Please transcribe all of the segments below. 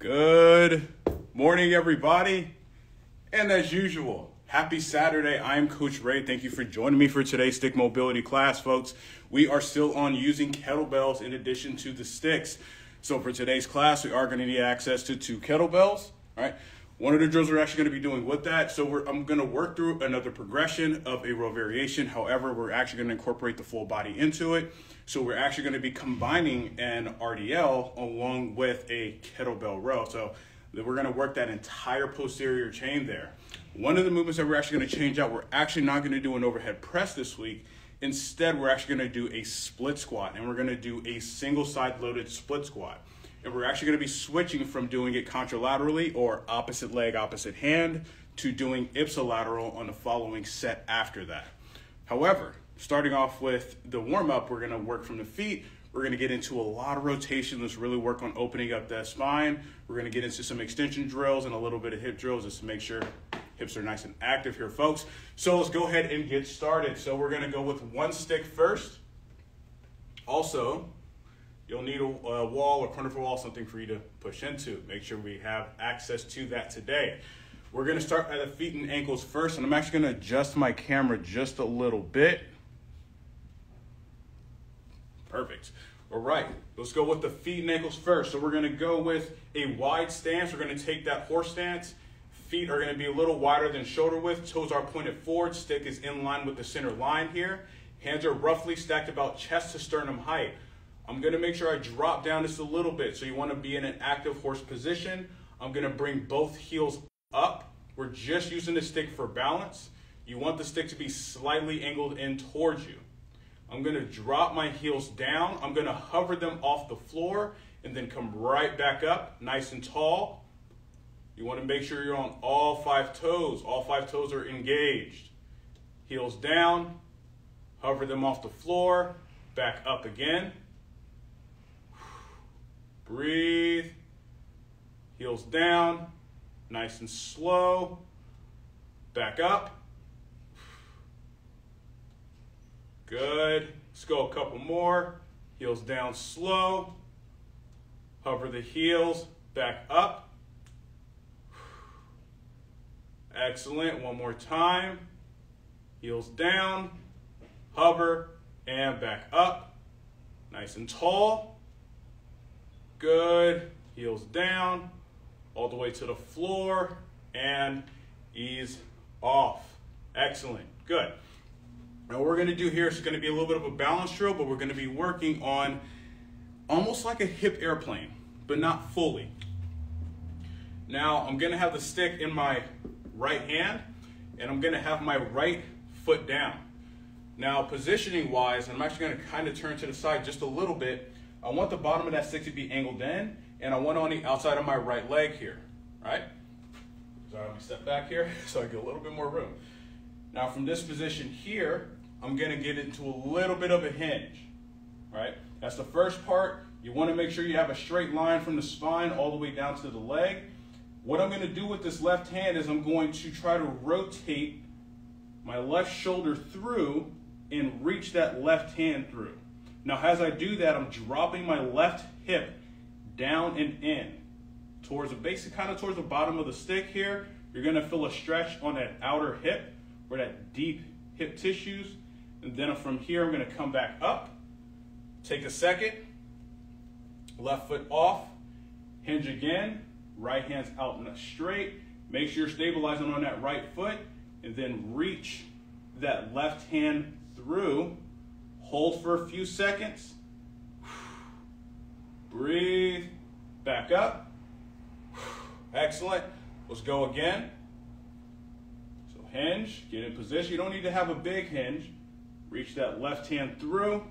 Good morning, everybody. And as usual, happy Saturday. I'm Coach Ray. Thank you for joining me for today's stick mobility class, folks. We are still on using kettlebells in addition to the sticks. So for today's class, we are going to need access to 2 kettlebells, all right? One of the drills we're actually going to be doing with that. So I'm going to work through another progression of a row variation. However, we're actually going to incorporate the full body into it. So we're actually going to be combining an RDL along with a kettlebell row. So we're going to work that entire posterior chain there. One of the movements that we're actually going to change out, we're actually not going to do an overhead press this week. Instead, we're actually going to do a split squat, and we're going to do a single side loaded split squat. And we're actually going to be switching from doing it contralaterally or opposite leg, opposite hand to doing ipsilateral on the following set after that. However, starting off with the warm-up, we're going to work from the feet. We're going to get into a lot of rotation. Let's really work on opening up that spine. We're going to get into some extension drills and a little bit of hip drills just to make sure hips are nice and active here, folks. So let's go ahead and get started. So we're going to go with one stick first. Also, you'll need a wall or corner for wall, something for you to push into. Make sure we have access to that today. We're going to start at the feet and ankles first, and I'm actually going to adjust my camera just a little bit. Perfect. All right, let's go with the feet and ankles first. So we're going to go with a wide stance. We're going to take that horse stance. Feet are going to be a little wider than shoulder width. Toes are pointed forward. Stick is in line with the center line here. Hands are roughly stacked about chest to sternum height. I'm going to make sure I drop down just a little bit. So you want to be in an active horse position. I'm going to bring both heels up. We're just using the stick for balance. You want the stick to be slightly angled in towards you. I'm going to drop my heels down. I'm going to hover them off the floor and then come right back up, nice and tall. You want to make sure you're on all 5 toes. All 5 toes are engaged. Heels down, hover them off the floor, back up again. Breathe. Heels down, nice and slow. Back up. Good. Let's go a couple more. Heels down slow. Hover the heels, back up. Excellent. One more time. Heels down, hover, and back up. Nice and tall. Good. Heels down, all the way to the floor, and ease off. Excellent. Good. Now what we're going to do here is going to be a little bit of a balance drill, but we're going to be working on almost like a hip airplane, but not fully. Now I'm going to have the stick in my right hand, and I'm going to have my right foot down. Now positioning wise, I'm actually going to kind of turn to the side just a little bit. I want the bottom of that stick to be angled in, and I want on the outside of my right leg here, right? So let me step back here so I get a little bit more room. Now from this position here, I'm going to get into a little bit of a hinge, right? That's the first part. You want to make sure you have a straight line from the spine all the way down to the leg. What I'm going to do with this left hand is I'm going to try to rotate my left shoulder through and reach that left hand through. Now as I do that, I'm dropping my left hip down and in towards the basic, kind of towards the bottom of the stick here. You're going to feel a stretch on that outer hip or that deep hip tissues. And then from here, I'm going to come back up, take a second, left foot off, hinge again, right hand's out and straight. Make sure you're stabilizing on that right foot, and then reach that left hand through. Hold for a few seconds. Breathe, back up. Excellent. Let's go again. So hinge, get in position. You don't need to have a big hinge. Reach that left hand through.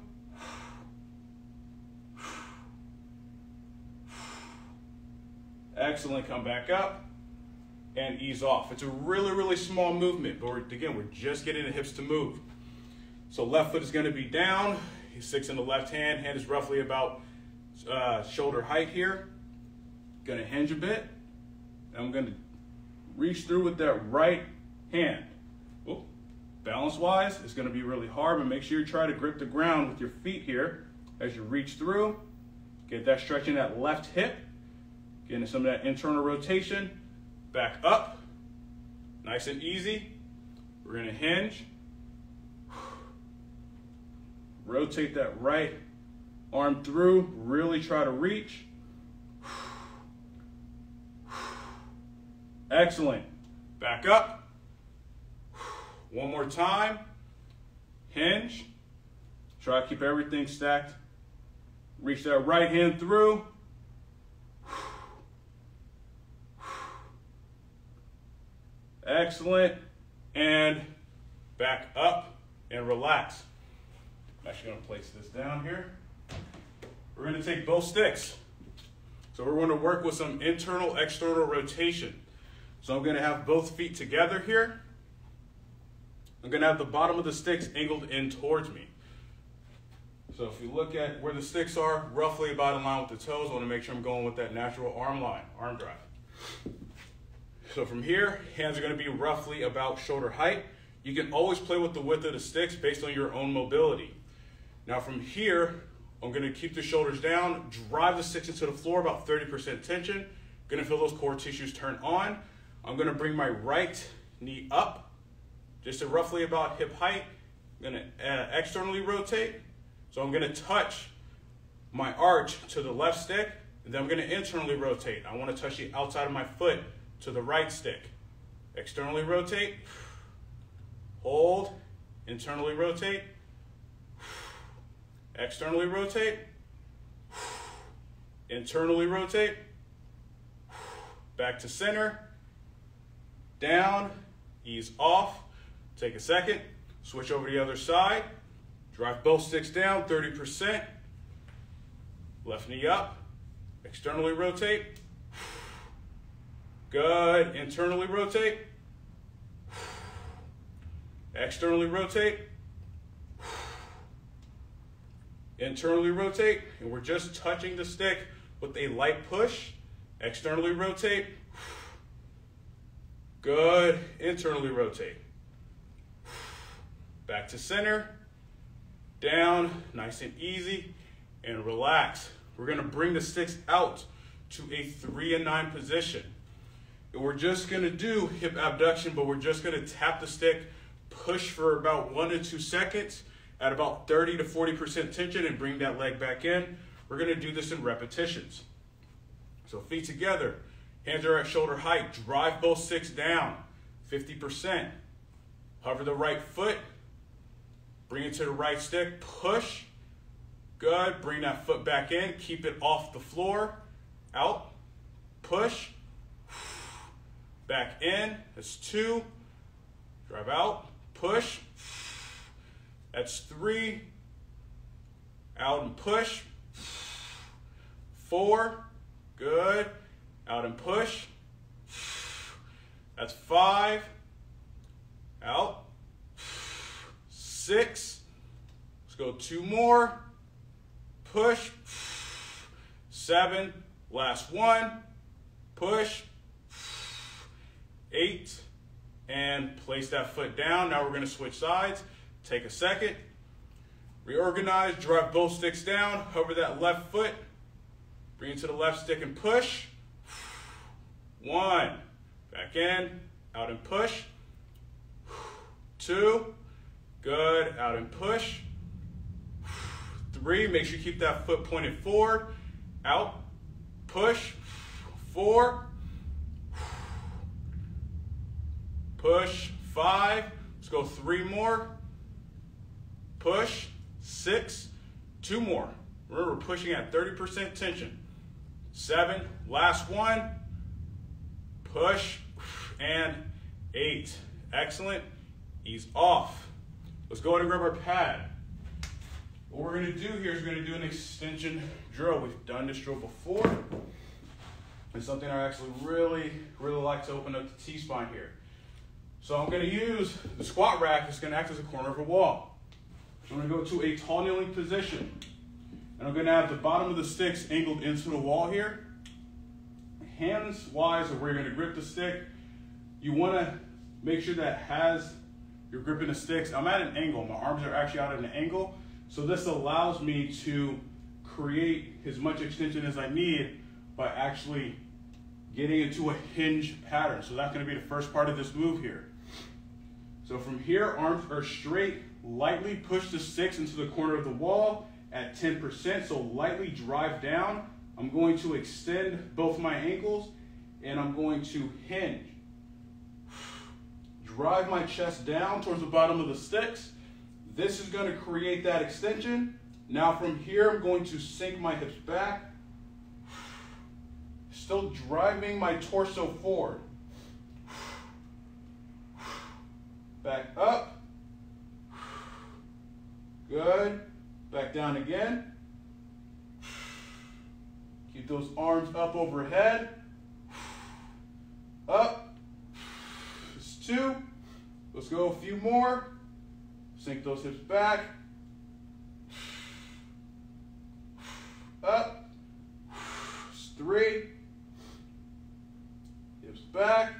Excellent. Come back up and ease off. It's a really, really small movement, but we're just getting the hips to move. So left foot is going to be down. He sticks in the left hand. Hand is roughly about shoulder height here. Going to hinge a bit. And I'm going to reach through with that right hand. Ooh. Balance-wise, it's going to be really hard, but make sure you try to grip the ground with your feet here as you reach through. Get that stretch in that left hip. Getting some of that internal rotation. Back up. Nice and easy. We're gonna hinge. Rotate that right arm through. Really try to reach. Excellent. Back up. One more time. Hinge. Try to keep everything stacked. Reach that right hand through. Excellent. And back up and relax. I'm actually going to place this down here. We're going to take both sticks. So we're going to work with some internal, external rotation. So I'm going to have both feet together here. I'm going to have the bottom of the sticks angled in towards me. So if you look at where the sticks are, roughly about in line with the toes, I want to make sure I'm going with that natural arm line, arm drive. So from here, hands are going to be roughly about shoulder height. You can always play with the width of the sticks based on your own mobility. Now from here, I'm going to keep the shoulders down, drive the sticks into the floor, about 30% tension. Going to feel those core tissues turn on. I'm going to bring my right knee up, just to roughly about hip height. I'm going to externally rotate. So I'm going to touch my arch to the left stick, and then I'm going to internally rotate. I want to touch the outside of my foot to the right stick. Externally rotate, hold, internally rotate, externally rotate, internally rotate, back to center, down, ease off, take a second, switch over to the other side, drive both sticks down, 30%, left knee up, externally rotate, good, internally rotate, externally rotate, internally rotate, and we're just touching the stick with a light push, externally rotate, good, internally rotate, back to center, down, nice and easy, and relax. We're gonna bring the sticks out to a 3 and 9 position. And we're just gonna do hip abduction, but we're just gonna tap the stick, push for about 1 to 2 seconds at about 30 to 40% tension and bring that leg back in. We're gonna do this in repetitions. So feet together, hands are at shoulder height, drive both sticks down, 50%. Hover the right foot, bring it to the right stick, push, good, bring that foot back in, keep it off the floor, out, push, back in, that's 2, drive out, push, that's 3, out and push, 4, good, out and push, that's 5, out, 6, let's go 2 more, push, 7, last one, push, 8, and place that foot down. Now we're going to switch sides. Take a second, reorganize, drive both sticks down, hover that left foot, bring it to the left stick and push. 1, back in, out and push. 2, good, out and push. 3, make sure you keep that foot pointed forward, out, push. 4, push. 5, let's go 3 more, push. 6, 2 more. Remember, we're pushing at 30% tension. 7, last one, push, and 8. Excellent, ease off. Let's go ahead and grab our pad. What we're gonna do here is we're gonna do an extension drill. We've done this drill before. It's something I actually really like to open up the T-spine here. So I'm gonna use the squat rack. It's gonna act as a corner of a wall. So I'm gonna go to a tall kneeling position. And I'm gonna have the bottom of the sticks angled into the wall here. Hands wise of where you're gonna grip the stick. You wanna make sure that you're gripping the sticks. I'm at an angle. My arms are actually out at an angle. So this allows me to create as much extension as I need by actually getting into a hinge pattern. So that's going to be the first part of this move here. So from here, arms are straight, lightly push the sticks into the corner of the wall at 10%, so lightly drive down. I'm going to extend both my ankles and I'm going to hinge. Drive my chest down towards the bottom of the sticks. This is going to create that extension. Now from here, I'm going to sink my hips back, still driving my torso forward. Back up. Good. Back down again. Keep those arms up overhead. Up. It's 2. Let's go a few more. Sink those hips back. Up. It's 3. Hips back.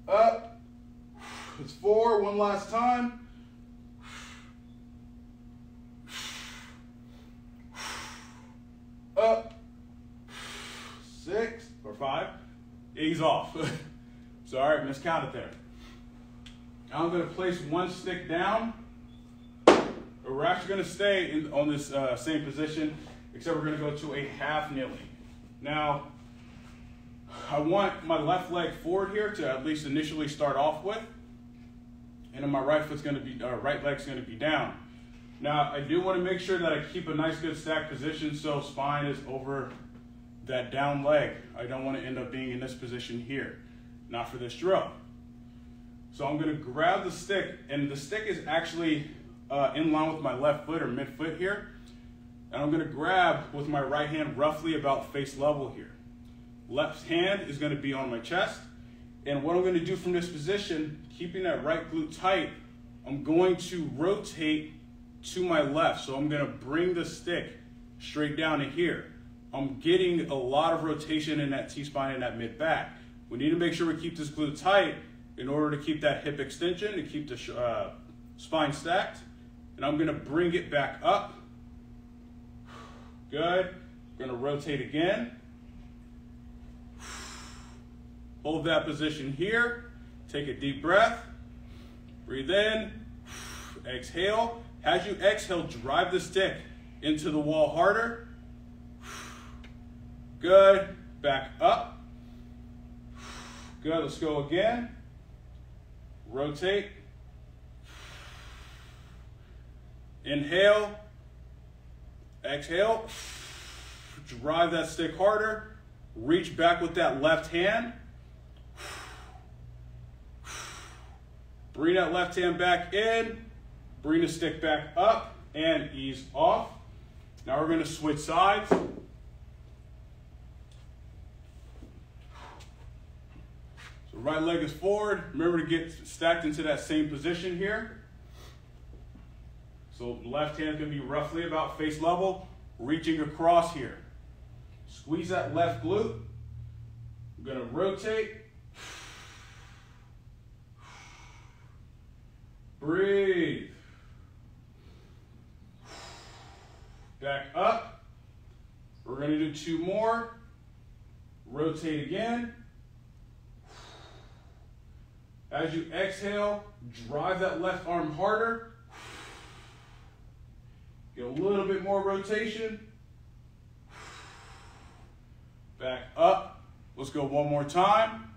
Up. It's 4. One last time. Up. 6 or 5. Ease off. Sorry, miscounted there. Now I'm going to place one stick down. We're actually going to stay on this same position, except we're going to go to a half kneeling. Now, I want my left leg forward here to at least initially start off with, and then my right leg's going to be down. Now, I do want to make sure that I keep a nice good stacked position so spine is over that down leg. I don't want to end up being in this position here, not for this drill. So I'm going to grab the stick, and the stick is actually in line with my left foot or mid-foot here, and I'm going to grab with my right hand roughly about face level here. Left hand is going to be on my chest, and what I'm going to do from this position, keeping that right glute tight, I'm going to rotate to my left. So I'm going to bring the stick straight down to here. I'm getting a lot of rotation in that T-spine and that mid-back. We need to make sure we keep this glute tight in order to keep that hip extension and keep the spine stacked. And I'm going to bring it back up. Good. I'm going to rotate again. Hold that position here. Take a deep breath. Breathe in. Exhale. As you exhale, drive the stick into the wall harder. Good. Back up. Good. Let's go again. Rotate. Inhale. Exhale. Drive that stick harder. Reach back with that left hand. Bring that left hand back in. Bring the stick back up and ease off. Now we're going to switch sides. So right leg is forward. Remember to get stacked into that same position here. So left hand can be roughly about face level, reaching across here. Squeeze that left glute. I'm going to rotate. Breathe. Back up. We're going to do 2 more. Rotate again. As you exhale, drive that left arm harder. Get a little bit more rotation. Back up. Let's go one more time.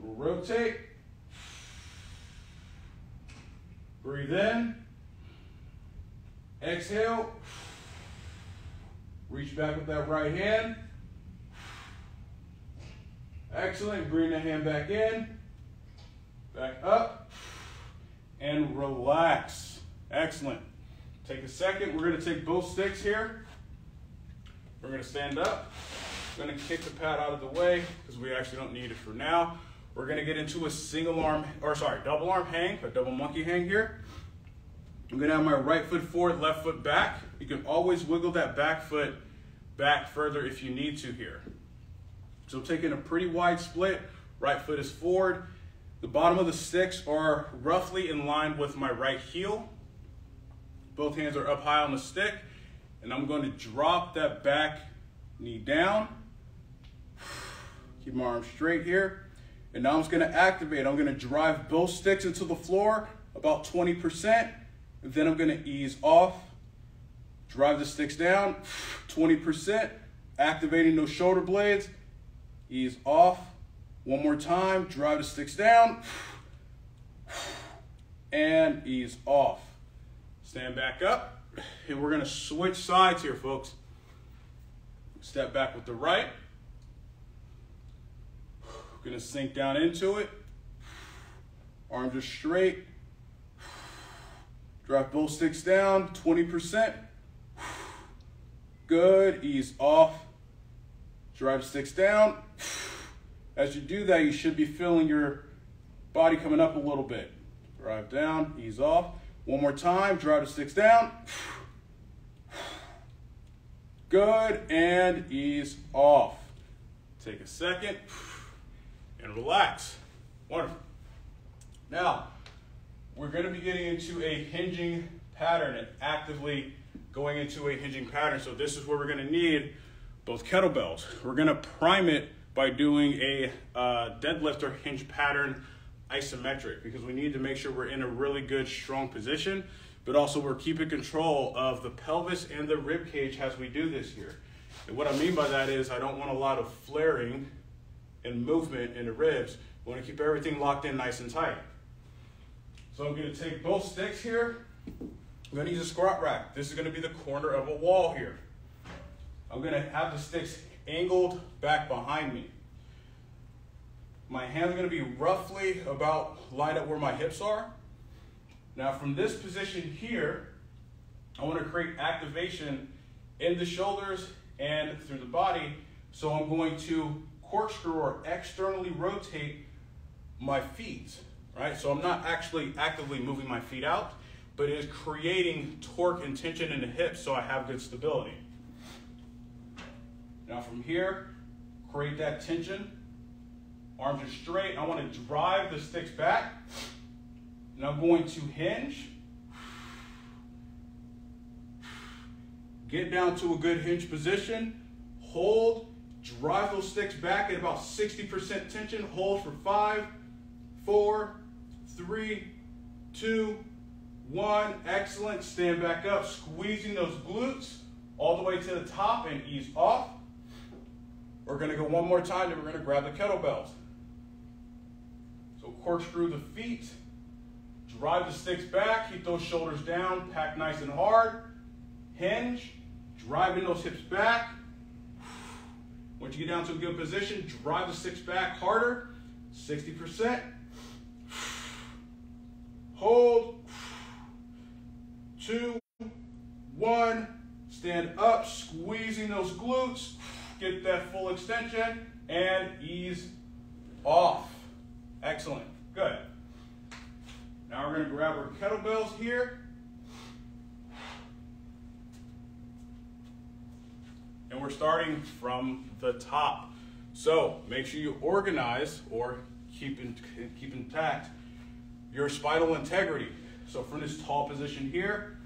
Rotate. Breathe in. Exhale. Reach back with that right hand. Excellent. Bring the hand back in. Back up. And relax. Excellent. Take a second. We're going to take both sticks here. We're going to stand up. We're going to kick the pad out of the way because we actually don't need it for now. We're going to get into a double arm hang, a double monkey hang here. I'm going to have my right foot forward, left foot back. You can always wiggle that back foot back further if you need to here. So I'm taking a pretty wide split. Right foot is forward. The bottom of the sticks are roughly in line with my right heel. Both hands are up high on the stick. and I'm going to drop that back knee down. Keep my arms straight here. And now I'm just going to activate. I'm going to drive both sticks into the floor about 20%. And then I'm going to ease off. Drive the sticks down, 20%. Activating those shoulder blades. Ease off. One more time. Drive the sticks down. And ease off. Stand back up. And we're going to switch sides here, folks. Step back with the right. We're going to sink down into it. Arms are straight. Drive both sticks down, 20%. Good, ease off. Drive sticks down. As you do that, you should be feeling your body coming up a little bit. Drive down, ease off. One more time, drive the sticks down. Good, and ease off. Take a second and relax. Wonderful. Now, we're going to be getting into a hinging pattern and actively going into a hinging pattern. So this is where we're going to need both kettlebells. We're going to prime it by doing a deadlift or hinge pattern isometric, because we need to make sure we're in a really good, strong position, but also we're keeping control of the pelvis and the rib cage as we do this here. And what I mean by that is I don't want a lot of flaring and movement in the ribs. We want to keep everything locked in nice and tight. So I'm going to take both sticks here. I'm going to use a squat rack. This is going to be the corner of a wall here. I'm going to have the sticks angled back behind me. My hands are going to be roughly about lined up where my hips are. Now from this position here, I want to create activation in the shoulders and through the body. So I'm going to corkscrew or externally rotate my feet, right? So I'm not actually actively moving my feet out, but it is creating torque and tension in the hips so I have good stability. Now from here, create that tension. Arms are straight. I want to drive the sticks back. And I'm going to hinge. Get down to a good hinge position. Hold. Drive those sticks back at about 60% tension. Hold for 5, 4, 3, 2, 1. Excellent. Stand back up, squeezing those glutes all the way to the top and ease off. We're going to go one more time, then we're going to grab the kettlebells. So corkscrew the feet, drive the sticks back, keep those shoulders down, pack nice and hard, hinge, driving those hips back. Once you get down to a good position, drive the sticks back harder, 60%. Hold, 2, 1, stand up, squeezing those glutes, get that full extension, and ease off. Excellent, good. Now we're going to grab our kettlebells here. And we're starting from the top. So make sure you organize or keep intact your spinal integrity. So from this tall position here,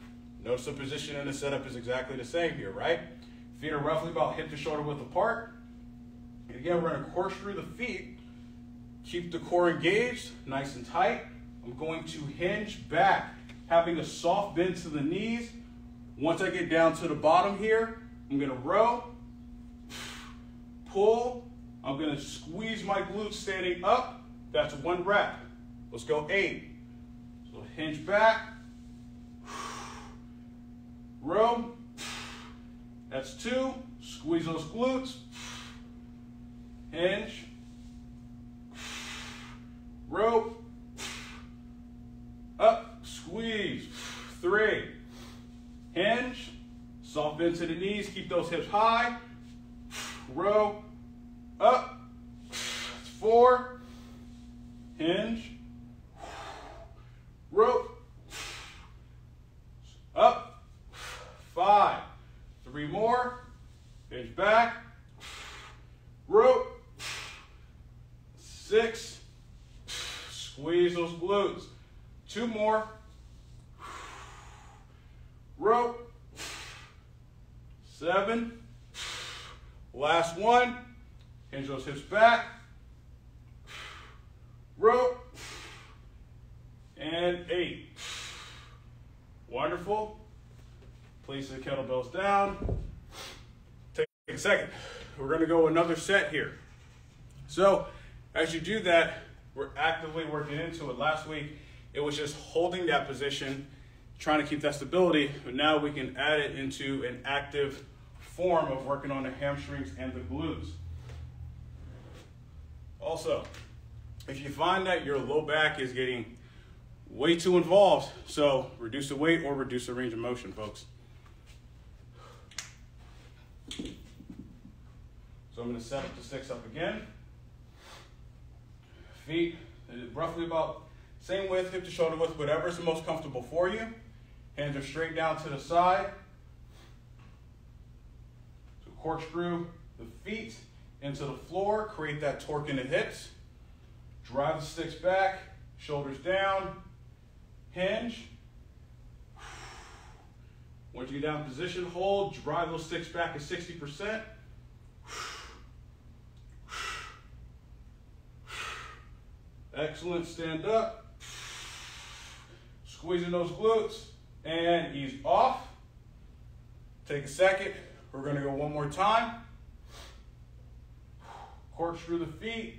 notice the position and the setup is exactly the same here, right? Feet are roughly about hip to shoulder width apart. And again, we're going to corkscrew the feet. Keep the core engaged, nice and tight. I'm going to hinge back, having a soft bend to the knees. Once I get down to the bottom here, I'm going to row, pull. I'm going to squeeze my glutes standing up. That's 1 rep. Let's go 8. So hinge back, row. That's 2. Squeeze those glutes. Hinge. Row. Up. Squeeze. 3. Hinge. Soft bend to the knees. Keep those hips high. Row. Up. 4. Hinge. Row. Up. 5. 3 more. Hinge back. Row. 6. Squeeze those glutes. 2 more. Row. 7. Last one. Hinge those hips back. Row. And 8. Wonderful. Place the kettlebells down. Take a second. We're going to go another set here. So as you do that, we're actively working into it. Last week, it was just holding that position, trying to keep that stability, but now we can add it into an active form of working on the hamstrings and the glutes. Also, if you find that your low back is getting way too involved, so reduce the weight or reduce the range of motion, folks. So I'm going to set up the sticks up again. Feet roughly about same width, hip to shoulder width, whatever is the most comfortable for you. Hands are straight down to the side. So corkscrew the feet into the floor, create that torque in the hips. Drive the sticks back, shoulders down, hinge. Once you get down in position, hold, drive those sticks back at 60%. Excellent, stand up. Squeezing those glutes and ease off. Take a second, we're gonna go one more time. Corkscrew the feet,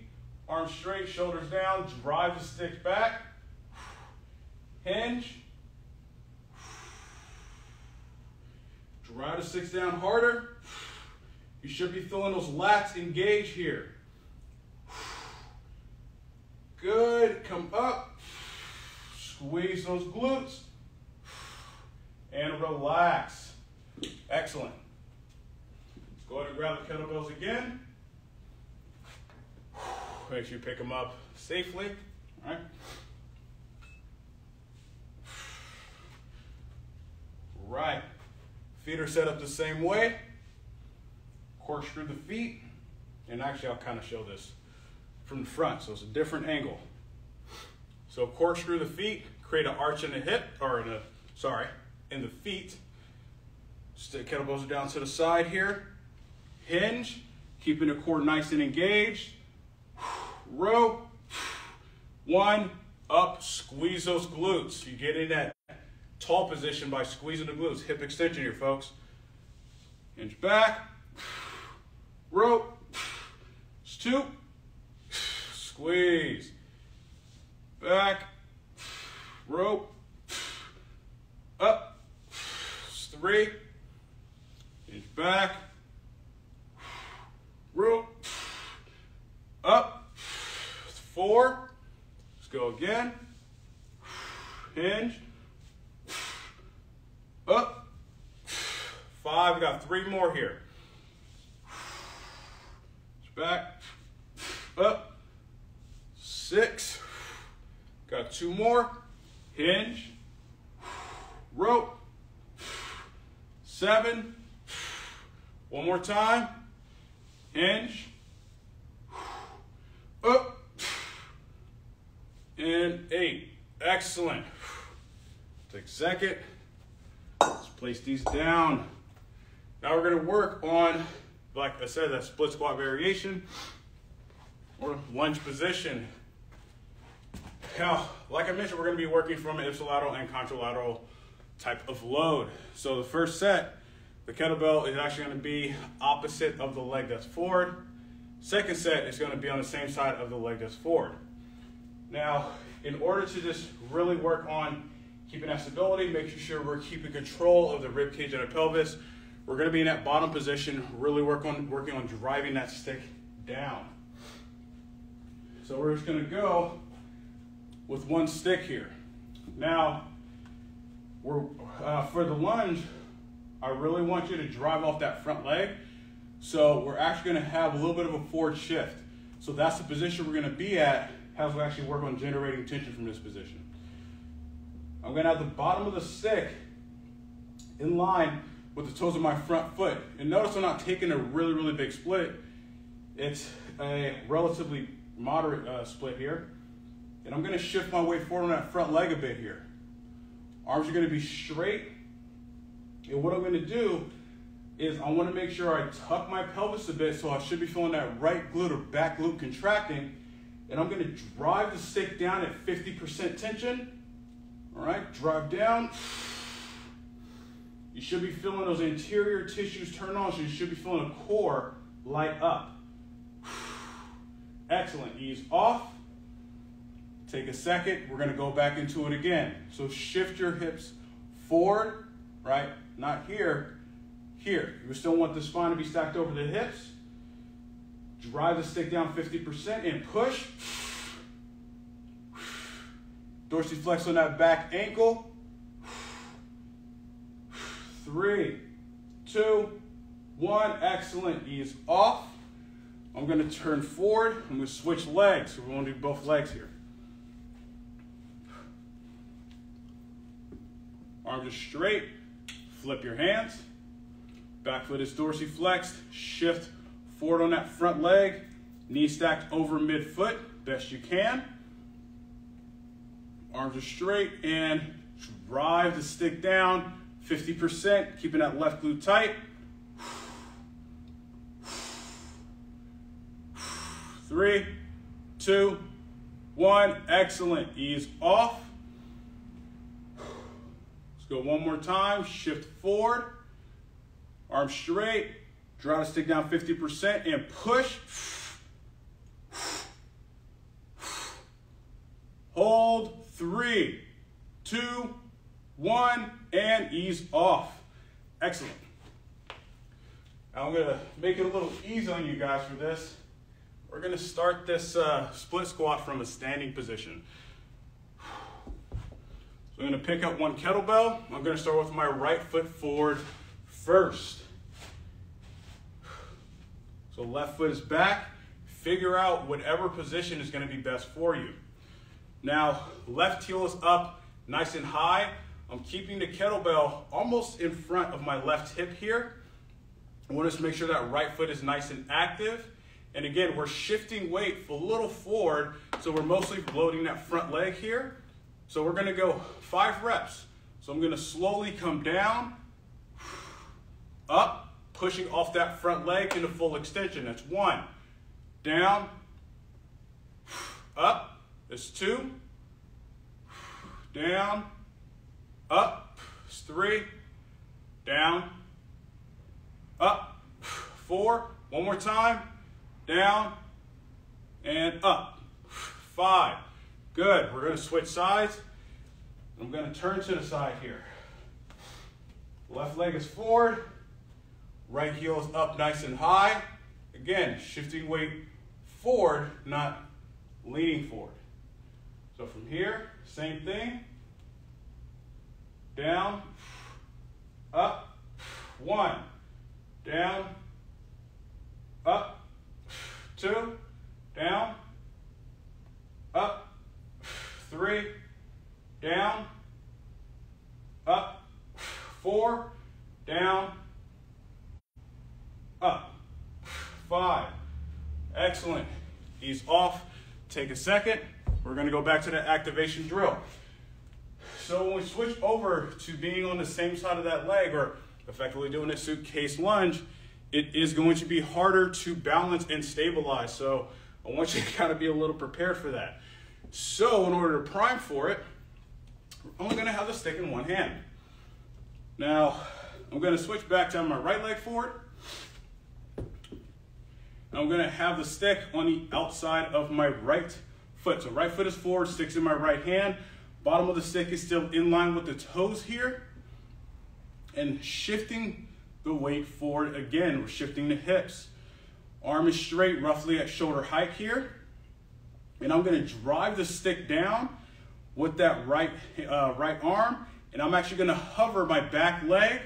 arms straight, shoulders down, drive the sticks back. Hinge. Drive the sticks down harder. You should be feeling those lats engage here. Good, come up. Squeeze those glutes. And relax. Excellent. Let's go ahead and grab the kettlebells again. Make sure you pick them up safely. All right. Right. Feet are set up the same way. Corkscrew the feet. And actually, I'll kind of show this from the front, so it's a different angle. So corkscrew the feet, create an arch in the hip, or in the feet. Stick kettlebells down to the side here. Hinge, keeping the core nice and engaged. Row. 1, up, squeeze those glutes. You get in that tall position by squeezing the glutes. Hip extension here, folks. Hinge back. Row. 2. Squeeze. Back. Row. Up. 3. Hinge back. Row. Up. 4. Let's go again. Hinge. Up. 5. We got 3 more here. Back. Up. 6. Got 2 more. Hinge. Row. 7. One more time. Hinge. Up. And 8. Excellent. Take a second. Let's place these down. Now we're going to work on, like I said, that split squat variation or lunge position. Now, like I mentioned, we're going to be working from an ipsilateral and contralateral type of load. So the first set, the kettlebell is actually going to be opposite of the leg that's forward. Second set is going to be on the same side of the leg that's forward. Now, in order to just really work on keeping that stability, making sure we're keeping control of the rib cage and the pelvis, we're going to be in that bottom position, really working on driving that stick down. So we're just going to go with one stick here. Now, for the lunge, I really want you to drive off that front leg. So we're actually going to have a little bit of a forward shift. So that's the position we're going to be at as we actually work on generating tension from this position. I'm going to have the bottom of the stick in line with the toes of my front foot. And notice I'm not taking a really, really big split. It's a relatively moderate split here. And I'm going to shift my weight forward on that front leg a bit here. Arms are going to be straight. And what I'm going to do is I want to make sure I tuck my pelvis a bit, so I should be feeling that right glute or back glute contracting. And I'm going to drive the stick down at 50% tension. All right, drive down. You should be feeling those anterior tissues turn on, so you should be feeling a core light up. Excellent. Ease off. Take a second. We're going to go back into it again. So shift your hips forward, right? Not here. Here. You still want the spine to be stacked over the hips. Drive the stick down 50% and push. Dorsiflex on that back ankle. 3, 2, 1. Excellent. Ease off. I'm going to turn forward. I'm going to switch legs. So we're going to do both legs here. Arms are straight. Flip your hands. Back foot is dorsiflexed. Shift forward on that front leg. Knee stacked over midfoot, best you can. Arms are straight and drive the stick down 50%, keeping that left glute tight. 3, 2, 1. Excellent. Ease off. Let's go one more time. Shift forward. Arms straight. Drive the stick down 50% and push. Hold. 3, 2, 1, and ease off. Excellent. Now I'm going to make it a little easy on you guys for this. We're going to start this split squat from a standing position. So I'm going to pick up one kettlebell. I'm going to start with my right foot forward first. So left foot is back. Figure out whatever position is going to be best for you. Now, left heel is up nice and high. I'm keeping the kettlebell almost in front of my left hip here. I want us to make sure that right foot is nice and active. And again, we're shifting weight a little forward, so we're mostly loading that front leg here. So we're going to go 5 reps. So I'm going to slowly come down, up, pushing off that front leg into full extension. That's 1. Down, up. That's 2. Down, up. That's 3. Down, up. 4. One more time. Down and up. 5. Good. We're going to switch sides. I'm going to turn to the side here. Left leg is forward. Right heel is up nice and high. Again, shifting weight forward, not leaning forward. So from here, same thing. Down, up, 1. Down, up, 2, down, up, 3, down, up, 4, down, up, 5. Excellent. Ease off. Take a second. We're going to go back to the activation drill. So when we switch over to being on the same side of that leg, or effectively doing a suitcase lunge, it is going to be harder to balance and stabilize. So I want you to kind of be a little prepared for that. So in order to prime for it, we're only going to have the stick in one hand. Now I'm going to switch back to my right leg forward. I'm going to have the stick on the outside of my right foot. So right foot is forward, stick's in my right hand. Bottom of the stick is still in line with the toes here. And shifting the weight forward again, we're shifting the hips. Arm is straight, roughly at shoulder height here. And I'm going to drive the stick down with that right arm. And I'm actually going to hover my back leg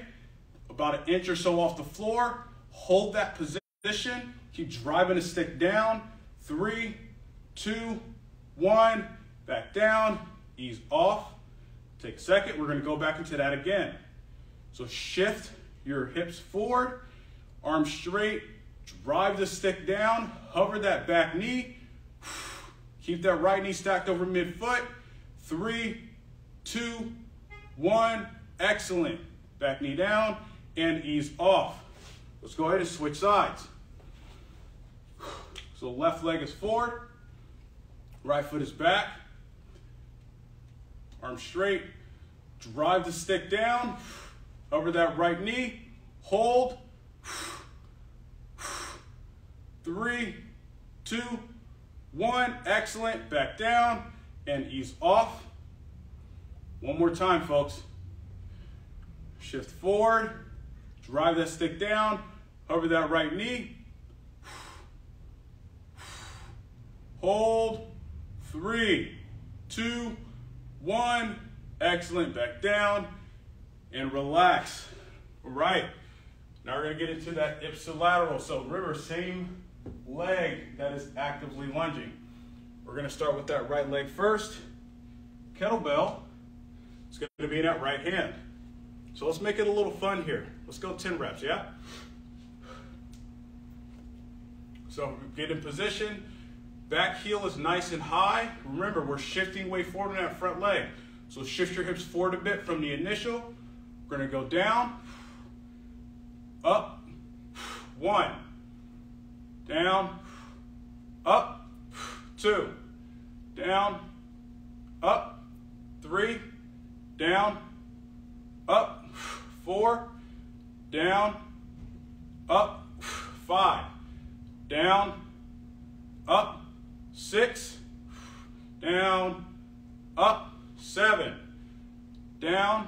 about an inch or so off the floor. Hold that position. Keep driving the stick down. 3, 2, 1. Back down. Ease off. Take a second. We're going to go back into that again. So shift your hips forward. Arms straight. Drive the stick down. Hover that back knee. Keep that right knee stacked over midfoot. 3, 2, 1. Excellent. Back knee down and ease off. Let's go ahead and switch sides. So left leg is forward, right foot is back, arm straight, drive the stick down, over that right knee, hold, 3, 2, 1, excellent, back down, and ease off. One more time, folks. Shift forward, drive that stick down, over that right knee, hold, 3, 2, 1, excellent, back down, and relax. All right, now we're gonna get into that ipsilateral. So remember, same leg that is actively lunging. We're gonna start with that right leg first. Kettlebell is gonna be in that right hand. So let's make it a little fun here. Let's go 10 reps, yeah? So get in position. Back heel is nice and high. Remember, we're shifting weight forward on that front leg. So shift your hips forward a bit from the initial. We're gonna go down, up, 1, down, up, 2, down, up, 3, down, up, 4, down, up, 5, down, up, 6, down, up, 7, down,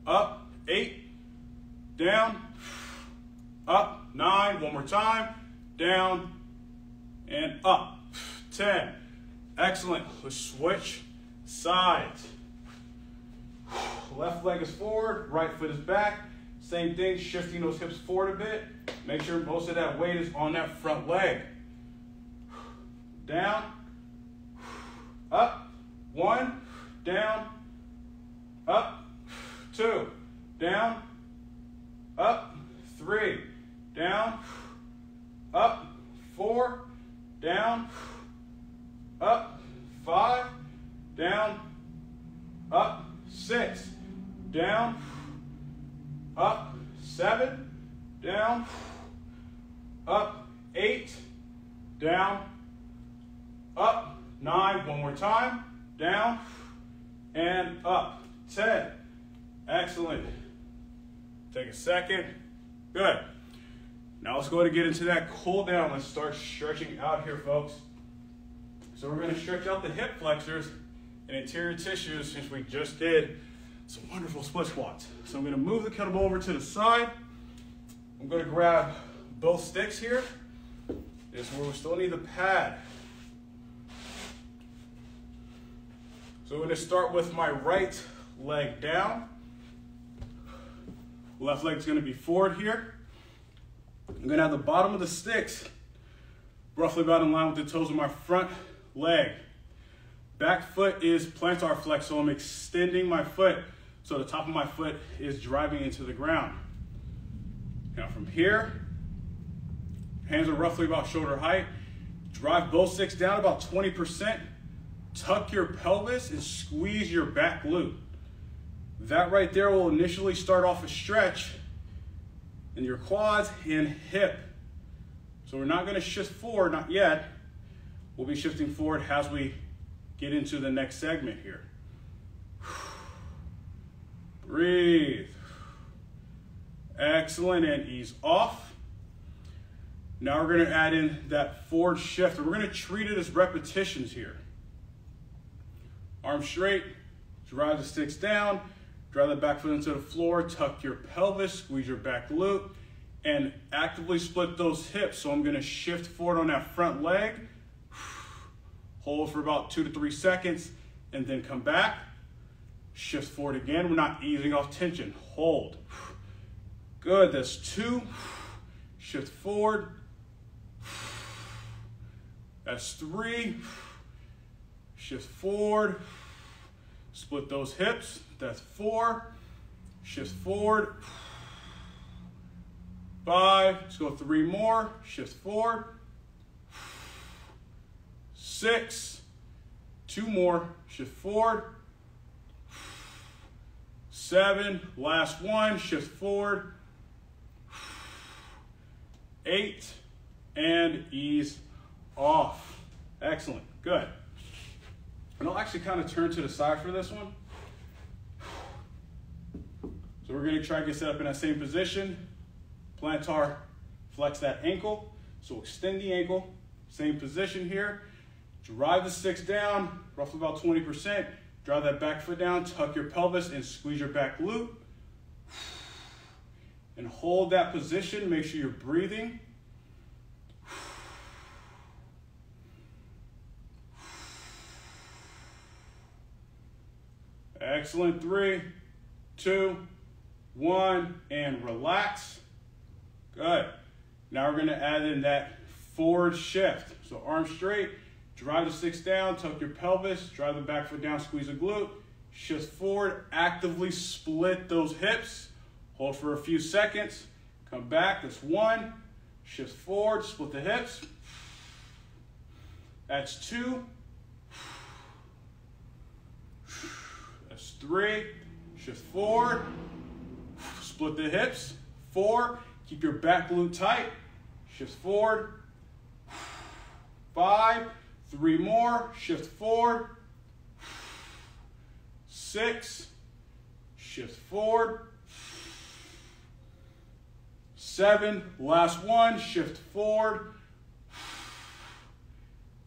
up, 8, down, up, 9, one more time, down, and up, 10. Excellent. Let's switch sides. Left leg is forward, right foot is back. Same thing, shifting those hips forward a bit. Make sure most of that weight is on that front leg. Down, up, 1, down, up, 2, down, up, 3, down, up, 4, down, up, 5, down, up, 6, down, up, 7, down, up, 8, down, up, 9, one more time, down, and up, 10. Excellent. Take a second. Good. Now let's go ahead and get into that cool down. Let's start stretching out here, folks. So we're going to stretch out the hip flexors and anterior tissues since we just did some wonderful split squats. So I'm going to move the kettlebell over to the side. I'm going to grab both sticks here. This is where we still need the pad. So I'm going to start with my right leg down. Left leg's going to be forward here. I'm going to have the bottom of the sticks roughly about in line with the toes of my front leg. Back foot is plantar flex, so I'm extending my foot so the top of my foot is driving into the ground. Now from here, hands are roughly about shoulder height. Drive both sticks down about 20%. Tuck your pelvis and squeeze your back glute. That right there will initially start off a stretch in your quads and hip. So we're not going to shift forward, not yet. We'll be shifting forward as we get into the next segment here. Breathe. Excellent, and ease off. Now we're going to add in that forward shift. We're going to treat it as repetitions here. Arm straight, drive the sticks down, drive the back foot into the floor, tuck your pelvis, squeeze your back glute, and actively split those hips. So I'm going to shift forward on that front leg, hold for about 2 to 3 seconds, and then come back, shift forward again. We're not easing off tension. Hold. Good, that's 2. Shift forward. That's 3. Shift forward. Split those hips. That's 4. Shift forward. 5. Let's go 3 more. Shift forward. 6. 2 more. Shift forward. 7. Last one. Shift forward. 8, and ease off. Excellent, good. And I'll actually kind of turn to the side for this one. So we're gonna try to get set up in that same position. Plantar, flex that ankle. So extend the ankle, same position here. Drive the sticks down, roughly about 20%. Drive that back foot down, tuck your pelvis and squeeze your back glute. And hold that position, make sure you're breathing. Excellent, 3, 2, 1, and relax. Good. Now we're gonna add in that forward shift. So arms straight, drive the sticks down, tuck your pelvis, drive the back foot down, squeeze the glute, shift forward, actively split those hips, hold for a few seconds, come back, that's 1, shift forward, split the hips, that's 2, that's 3, shift forward, split the hips, 4, keep your back glute tight, shift forward, 5, 3 more, shift forward, 6, shift forward, 7, last one, shift forward,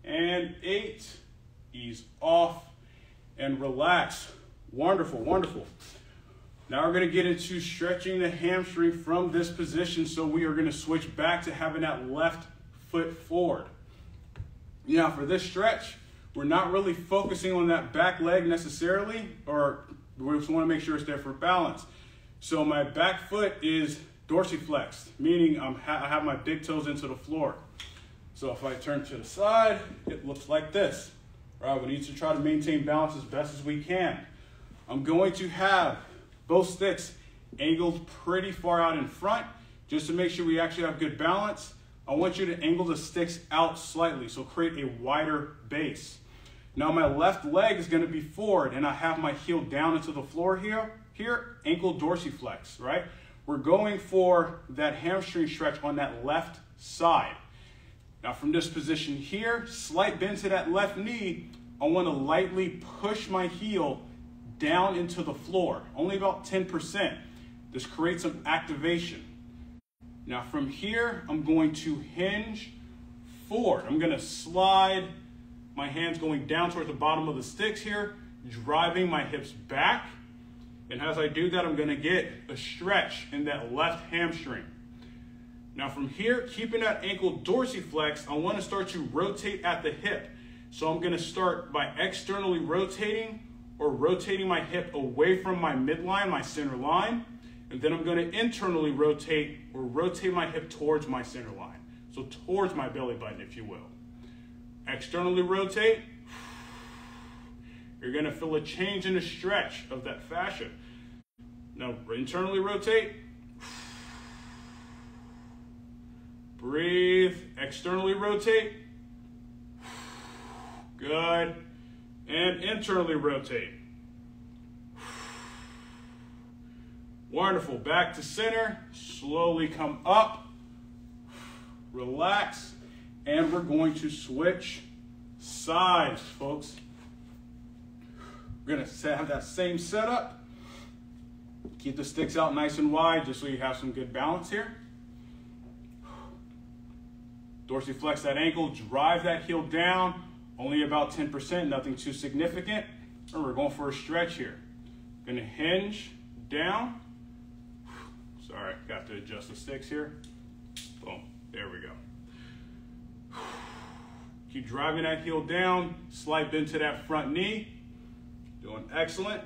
and 8, ease off and relax. Wonderful, wonderful. Now we're going to get into stretching the hamstring from this position, so we are going to switch back to having that left foot forward. Now for this stretch, we're not really focusing on that back leg necessarily, or we just want to make sure it's there for balance. So my back foot is dorsiflexed, meaning I have my big toes into the floor. So if I turn to the side, it looks like this. Right, we need to try to maintain balance as best as we can. I'm going to have both sticks angled pretty far out in front, just to make sure we actually have good balance. I want you to angle the sticks out slightly, so create a wider base. Now my left leg is going to be forward, and I have my heel down into the floor here, ankle dorsiflex, right? We're going for that hamstring stretch on that left side. Now from this position here, slight bend to that left knee, I want to lightly push my heel down into the floor, only about 10%. This creates some activation. Now from here, I'm going to hinge forward. I'm going to slide my hands going down towards the bottom of the sticks here, driving my hips back. And as I do that, I'm going to get a stretch in that left hamstring. Now from here, keeping that ankle dorsiflex, I want to start to rotate at the hip. So I'm going to start by externally rotating or rotating my hip away from my midline, my center line. And then I'm going to internally rotate or rotate my hip towards my center line. So towards my belly button, if you will. Externally rotate. You're going to feel a change in the stretch of that fascia. Now internally rotate. Breathe. Externally rotate. Good. And internally rotate. Wonderful. Back to center. Slowly come up. Relax. And we're going to switch sides, folks. We're going to have that same setup. Keep the sticks out nice and wide just so you have some good balance here. Dorsiflex that ankle. Drive that heel down. Only about 10%, nothing too significant. And we're going for a stretch here. Going to hinge down. Sorry, got to adjust the sticks here. Boom, there we go. Keep driving that heel down, slight bend to that front knee. Doing excellent.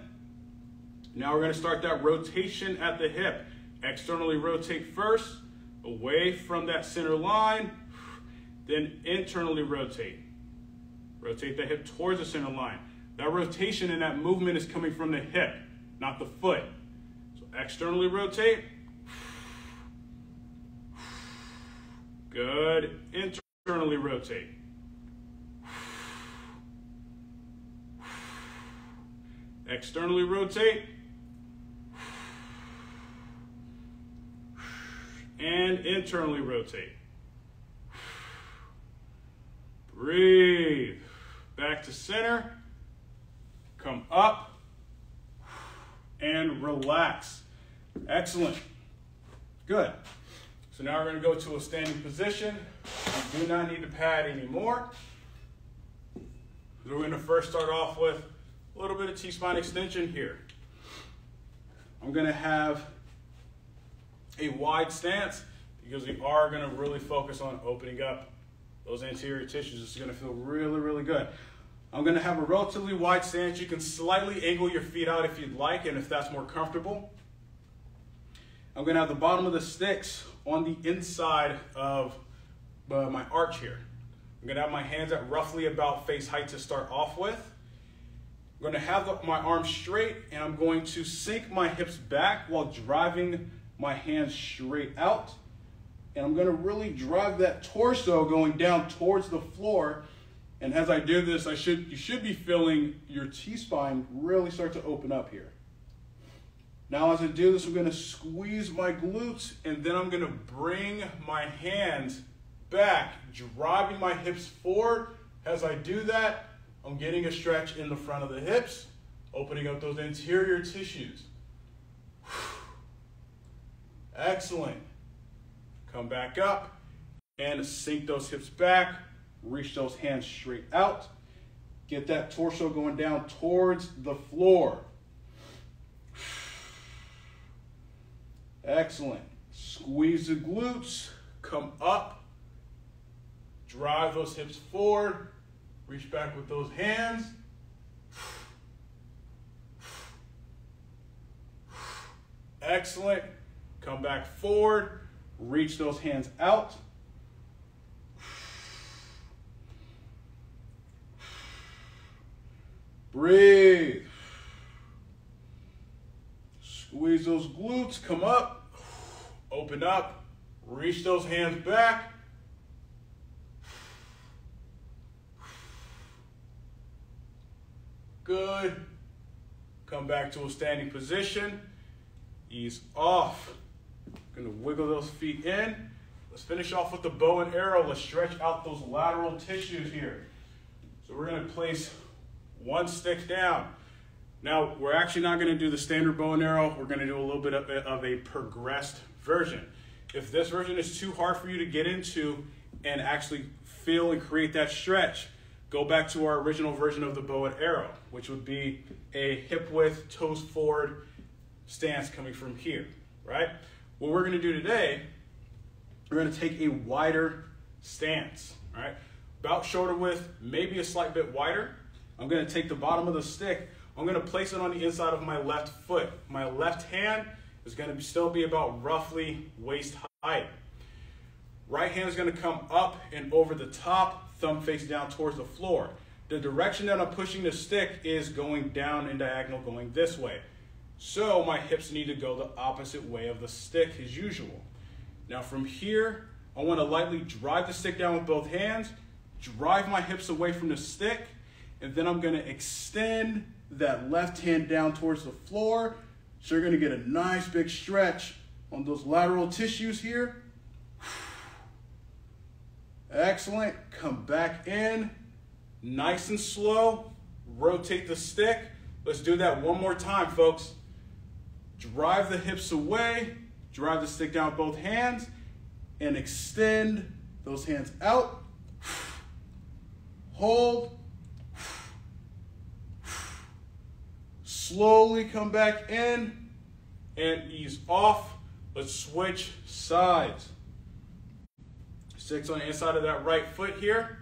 Now we're going to start that rotation at the hip. Externally rotate first, away from that center line, then internally rotate. Rotate the hip towards the center line. That rotation and that movement is coming from the hip, not the foot. So externally rotate. Good. Internally rotate. Externally rotate. And internally rotate. Breathe. Back to center. Come up and relax. Excellent. Good. So now we're going to go to a standing position. We do not need to pad anymore. So we're going to first start off with a little bit of T-spine extension here. I'm going to have a wide stance because we are going to really focus on opening up those anterior tissues. This is going to feel really, really good. I'm going to have a relatively wide stance. You can slightly angle your feet out if you'd like and if that's more comfortable. I'm going to have the bottom of the sticks on the inside of my arch here. I'm going to have my hands at roughly about face height to start off with. I'm going to have my arms straight and I'm going to sink my hips back while driving my hands straight out. And I'm going to really drive that torso going down towards the floor. And as I do this, you should be feeling your T-spine really start to open up here. Now as I do this, I'm going to squeeze my glutes and then I'm going to bring my hands back, driving my hips forward. As I do that, I'm getting a stretch in the front of the hips, opening up those anterior tissues. Excellent. Come back up and sink those hips back, reach those hands straight out. Get that torso going down towards the floor. Excellent. Squeeze the glutes, come up, drive those hips forward, reach back with those hands. Excellent. Come back forward, reach those hands out. Breathe. Squeeze those glutes, come up, open up, reach those hands back. Good. Come back to a standing position. Ease off. Gonna wiggle those feet in. Let's finish off with the bow and arrow. Let's stretch out those lateral tissues here. So we're gonna place one stick down. Now, we're actually not going to do the standard bow and arrow. We're going to do a little bit of a progressed version. If this version is too hard for you to get into and actually feel and create that stretch, go back to our original version of the bow and arrow, which would be a hip width, toes forward stance coming from here, right? What we're going to do today, we're going to take a wider stance, right? About shoulder width, maybe a slight bit wider. I'm going to take the bottom of the stick. I'm going to place it on the inside of my left foot. My left hand is going to still be about roughly waist height. Right hand is going to come up and over the top, thumb face down towards the floor. The direction that I'm pushing the stick is going down and diagonal, going this way. So my hips need to go the opposite way of the stick as usual. Now from here, I want to lightly drive the stick down with both hands, drive my hips away from the stick, and then I'm going to extend that left hand down towards the floor. So you're going to get a nice big stretch on those lateral tissues here. Excellent. Come back in. Nice and slow. Rotate the stick. Let's do that one more time, folks. Drive the hips away. Drive the stick down with both hands. And extend those hands out. Hold. Slowly come back in and ease off. Let's switch sides. Sticks on the inside of that right foot here.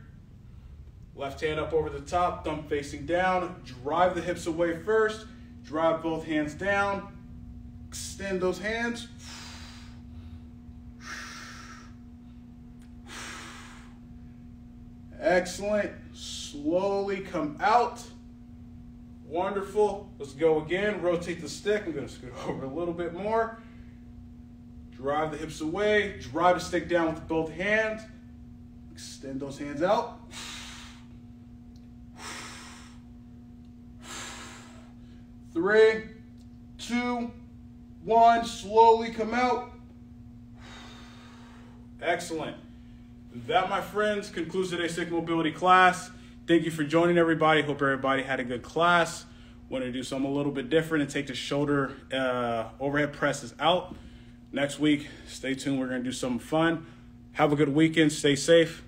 Left hand up over the top, thumb facing down. Drive the hips away first. Drive both hands down. Extend those hands. Excellent. Slowly come out. Wonderful. Let's go again. Rotate the stick. I'm going to scoot over a little bit more. Drive the hips away. Drive the stick down with both hands. Extend those hands out. 3, 2, 1. Slowly come out. Excellent. that, my friends, concludes today's stick mobility class. Thank you for joining, everybody. Hope everybody had a good class. Want to do something a little bit different and take the shoulder overhead presses out. Next week, stay tuned. We're going to do something fun. Have a good weekend. Stay safe.